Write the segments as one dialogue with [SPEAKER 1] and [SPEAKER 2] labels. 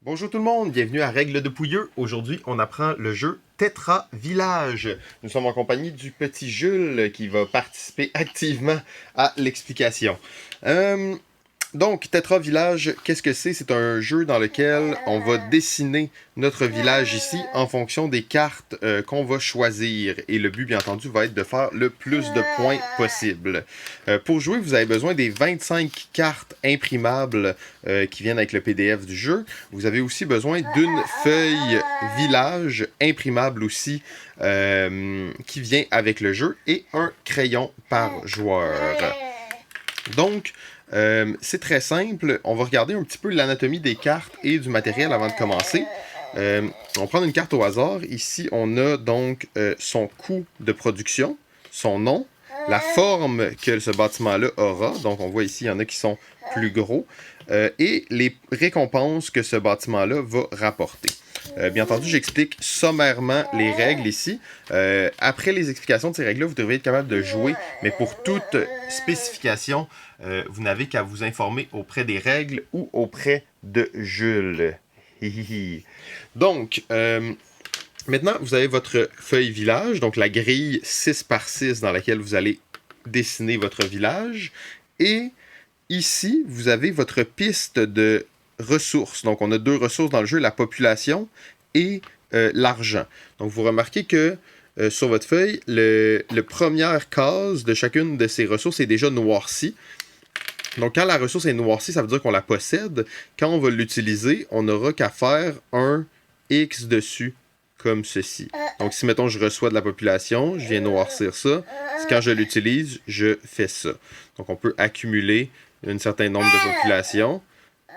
[SPEAKER 1] Bonjour tout le monde, bienvenue à Règles de Pouilleux. Aujourd'hui, on apprend le jeu Tetra Village. Nous sommes en compagnie du petit Jules qui va participer activement à l'explication. Euh, donc, Tetra Village, qu'est-ce que c'est? C'est un jeu dans lequel on va dessiner notre village ici en fonction des cartes qu'on va choisir. Et le but, bien entendu, va être de faire le plus de points possible. Pour jouer, vous avez besoin des 25 cartes imprimables qui viennent avec le PDF du jeu. Vous avez aussi besoin d'une feuille village imprimable aussi qui vient avec le jeu et un crayon par joueur. Donc, c'est très simple. On va regarder un petit peu l'anatomie des cartes et du matériel avant de commencer. On va prendre une carte au hasard. Ici, on a donc son coût de production, son nom, la forme que ce bâtiment-là aura. Donc, on voit ici, il y en a qui sont plus gros. Et les récompenses que ce bâtiment-là va rapporter. Bien entendu, j'explique sommairement les règles ici. Après les explications de ces règles-là, vous devriez être capable de jouer, mais pour toute spécification, vous n'avez qu'à vous informer auprès des règles ou auprès de Jules. Donc, maintenant, vous avez votre feuille village, donc la grille 6 par 6 dans laquelle vous allez dessiner votre village. Et ici, vous avez votre piste de ressources. Donc, on a deux ressources dans le jeu, la population et l'argent. Donc, vous remarquez que sur votre feuille, le première case de chacune de ces ressources est déjà noircie. Donc, quand la ressource est noircie, ça veut dire qu'on la possède. Quand on va l'utiliser, on n'aura qu'à faire un X dessus, comme ceci. Donc, si, mettons, je reçois de la population, je viens noircir ça. Quand je l'utilise, je fais ça. Donc, on peut accumuler un certain nombre de populations,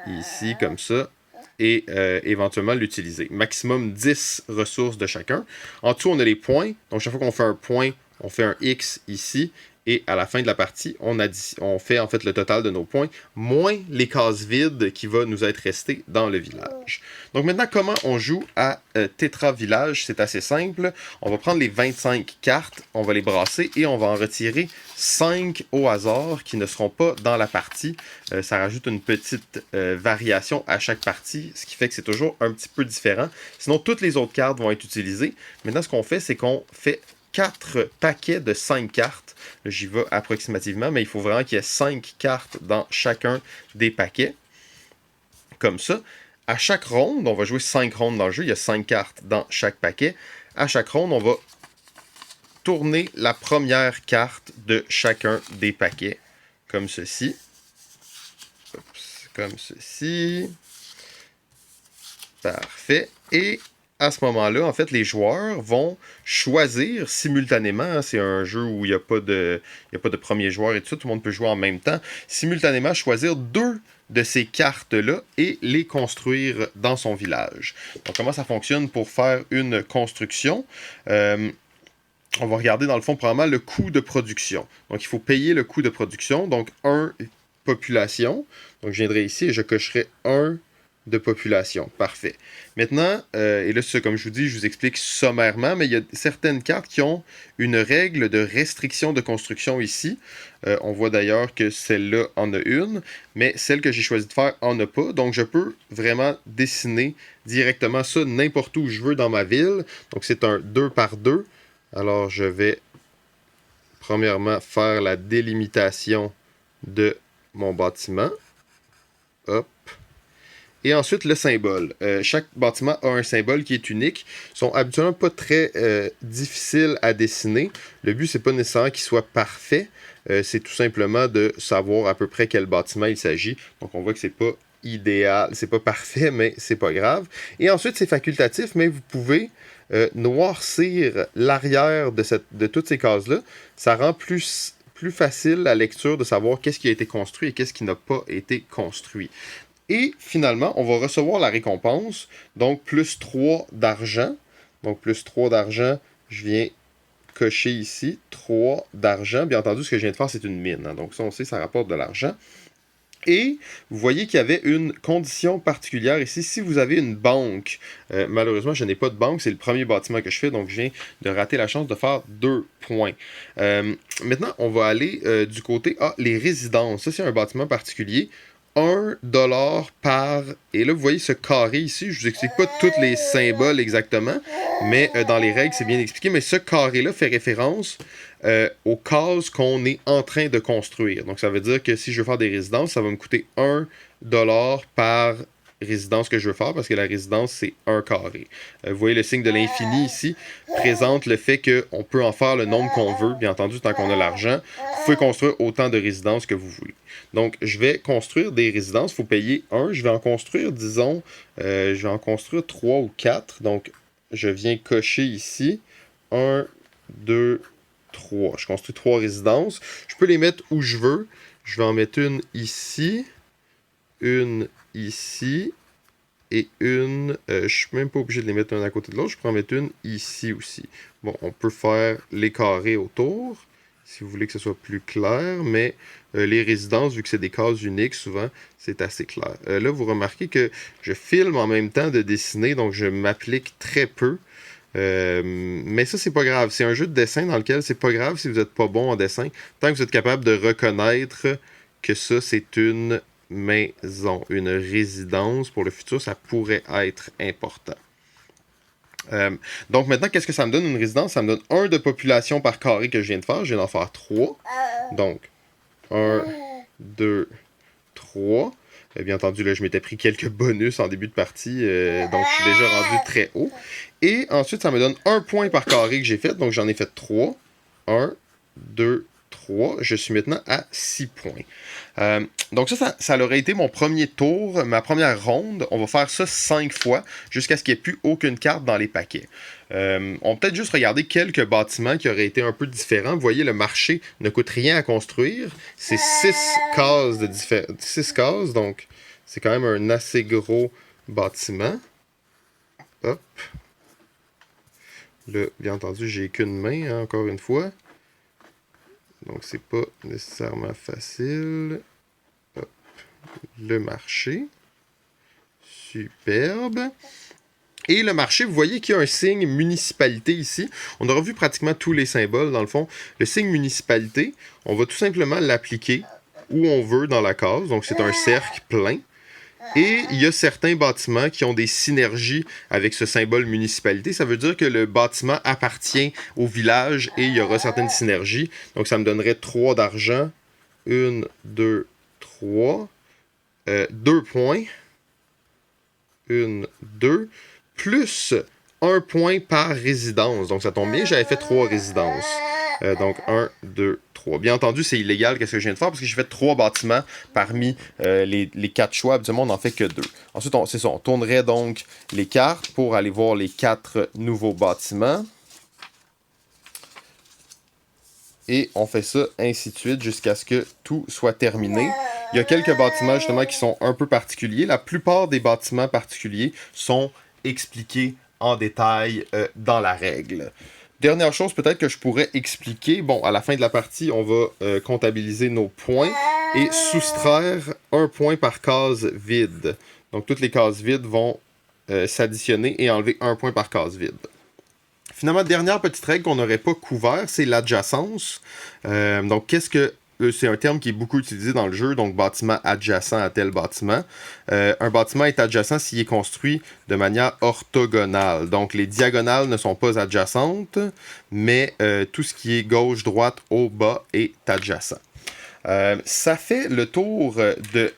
[SPEAKER 1] ici, comme ça, et éventuellement l'utiliser. Maximum 10 ressources de chacun. En dessous, on a les points. Donc, chaque fois qu'on fait un point, on fait un X ici. Et à la fin de la partie, on fait en fait le total de nos points, moins les cases vides qui vont nous être restées dans le village. Donc maintenant, comment on joue à Tetra Village? C'est assez simple. On va prendre les 25 cartes, on va les brasser et on va en retirer 5 au hasard qui ne seront pas dans la partie. Ça rajoute une petite variation à chaque partie, ce qui fait que c'est toujours un petit peu différent. Sinon, toutes les autres cartes vont être utilisées. Maintenant, ce qu'on fait, c'est qu'on fait 4 paquets de 5 cartes. J'y vais approximativement, mais il faut vraiment qu'il y ait 5 cartes dans chacun des paquets. Comme ça. À chaque ronde, on va jouer 5 rondes dans le jeu. Il y a 5 cartes dans chaque paquet. À chaque ronde, on va tourner la première carte de chacun des paquets. Comme ceci. Oups, comme ceci. Parfait. Et à ce moment-là, en fait, les joueurs vont choisir simultanément, c'est un jeu où il n'y a pas de premier joueur et tout ça, tout le monde peut jouer en même temps, simultanément choisir deux de ces cartes-là et les construire dans son village. Donc, comment ça fonctionne pour faire une construction? On va regarder dans le fond probablement le coût de production. Donc, il faut payer le coût de production. Donc, 1 population. Donc, je viendrai ici et je cocherai 1 de population. Parfait. Maintenant, et là, c'est comme je vous dis, je vous explique sommairement, mais il y a certaines cartes qui ont une règle de restriction de construction ici. On voit d'ailleurs que celle-là en a une, mais celle que j'ai choisi de faire en a pas. Donc, je peux vraiment dessiner directement ça n'importe où je veux dans ma ville. Donc, c'est un 2 par 2. Alors, je vais premièrement faire la délimitation de mon bâtiment. Hop. Et ensuite, le symbole. Chaque bâtiment a un symbole qui est unique. Ils sont habituellement pas très difficiles à dessiner. Le but, c'est pas nécessairement qu'il soit parfait. C'est tout simplement de savoir à peu près quel bâtiment il s'agit. Donc, on voit que c'est pas idéal, c'est pas parfait, mais c'est pas grave. Et ensuite, c'est facultatif, mais vous pouvez noircir l'arrière de toutes ces cases-là. Ça rend plus facile la lecture de savoir qu'est-ce qui a été construit et qu'est-ce qui n'a pas été construit. Et finalement, on va recevoir la récompense, donc plus 3 d'argent. Donc plus 3 d'argent, je viens cocher ici 3 d'argent. Bien entendu, ce que je viens de faire, c'est une mine. Hein. Donc ça, on sait, ça rapporte de l'argent. Et vous voyez qu'il y avait une condition particulière ici. Si vous avez une banque, malheureusement, je n'ai pas de banque. C'est le premier bâtiment que je fais, donc je viens de rater la chance de faire 2 points. Maintenant, on va aller du côté les résidences. Ça, c'est un bâtiment particulier. $1 par... Et là, vous voyez ce carré ici. Je vous explique pas tous les symboles exactement, mais dans les règles, c'est bien expliqué. Mais ce carré-là fait référence aux cases qu'on est en train de construire. Donc, ça veut dire que si je veux faire des résidences, ça va me coûter $1 par résidence que je veux faire, parce que la résidence, c'est un carré. Vous voyez le signe de l'infini ici, présente le fait qu'on peut en faire le nombre qu'on veut, bien entendu, tant qu'on a l'argent. Vous pouvez construire autant de résidences que vous voulez. Donc, je vais construire des résidences, il faut payer 1. Je vais en construire, disons, je vais en construire 3 ou 4. Donc, je viens cocher ici 1, 2, 3. Je construis 3 résidences. Je peux les mettre où je veux. Je vais en mettre une ici, une ici, et une... je suis même pas obligé de les mettre un à côté de l'autre. Je peux en mettre une ici aussi. Bon, on peut faire les carrés autour, si vous voulez que ce soit plus clair, mais les résidences, vu que c'est des cases uniques, souvent, c'est assez clair. Là, vous remarquez que je filme en même temps de dessiner, donc je m'applique très peu. Mais ça, c'est pas grave. C'est un jeu de dessin dans lequel c'est pas grave si vous n'êtes pas bon en dessin, tant que vous êtes capable de reconnaître que ça, c'est une maison, une résidence. Pour le futur, ça pourrait être important. Donc maintenant, qu'est-ce que ça me donne une résidence? Ça me donne 1 de population par carré que je viens de faire. Je viens d'en faire 3. Donc, 1, 2, 3. Bien entendu, là, je m'étais pris quelques bonus en début de partie, donc je suis déjà rendu très haut. Et ensuite, ça me donne 1 point par carré que j'ai fait, donc j'en ai fait 3. 1, 2, 3. Je suis maintenant à 6 points. Donc ça aurait été mon premier tour, ma première ronde. On va faire ça 5 fois, jusqu'à ce qu'il n'y ait plus aucune carte dans les paquets. On va peut-être juste regarder quelques bâtiments qui auraient été un peu différents. Vous voyez, le marché ne coûte rien à construire. C'est 6 cases, 6 cases, donc c'est quand même un assez gros bâtiment. Hop. Là, bien entendu, j'ai qu'une main, hein, encore une fois. Donc, c'est pas nécessairement facile. Hop. Le marché. Superbe. Et le marché, vous voyez qu'il y a un signe municipalité ici. On a revu pratiquement tous les symboles, dans le fond. Le signe municipalité, on va tout simplement l'appliquer où on veut dans la case. Donc, c'est un cercle plein. Et il y a certains bâtiments qui ont des synergies avec ce symbole municipalité. Ça veut dire que le bâtiment appartient au village et il y aura certaines synergies. Donc, ça me donnerait 3 d'argent. 1, 2, 3. 2 points. 1, 2. Plus 1 point par résidence. Donc, ça tombe bien, j'avais fait 3 résidences. Donc, 1, 2, 3. Bien entendu, c'est illégal qu'est-ce que je viens de faire parce que j'ai fait 3 bâtiments parmi les 4 choix. Habituellement, on n'en fait que 2. Ensuite, c'est ça, on tournerait donc les cartes pour aller voir les 4 nouveaux bâtiments. Et on fait ça ainsi de suite jusqu'à ce que tout soit terminé. Il y a quelques bâtiments justement qui sont un peu particuliers. La plupart des bâtiments particuliers sont expliqués en détail dans la règle. Dernière chose peut-être que je pourrais expliquer, bon, à la fin de la partie, on va comptabiliser nos points et soustraire 1 point par case vide. Donc toutes les cases vides vont s'additionner et enlever 1 point par case vide. Finalement, dernière petite règle qu'on n'aurait pas couvert, c'est l'adjacence. Donc qu'est-ce que... C'est un terme qui est beaucoup utilisé dans le jeu, donc bâtiment adjacent à tel bâtiment. Un bâtiment est adjacent s'il est construit de manière orthogonale. Donc les diagonales ne sont pas adjacentes, mais tout ce qui est gauche, droite, haut, bas est adjacent. Ça fait le tour de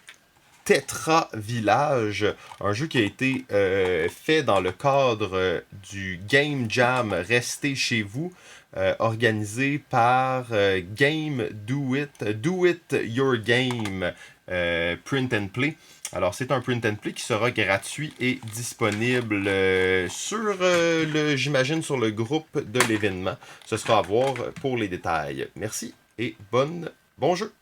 [SPEAKER 1] Tetra Village, un jeu qui a été fait dans le cadre du Game Jam Restez chez vous, organisé par Game Do It Your Game, Print and Play. Alors c'est un print and play qui sera gratuit et disponible j'imagine sur le groupe de l'événement. Ce sera à voir pour les détails. Merci et bon jeu!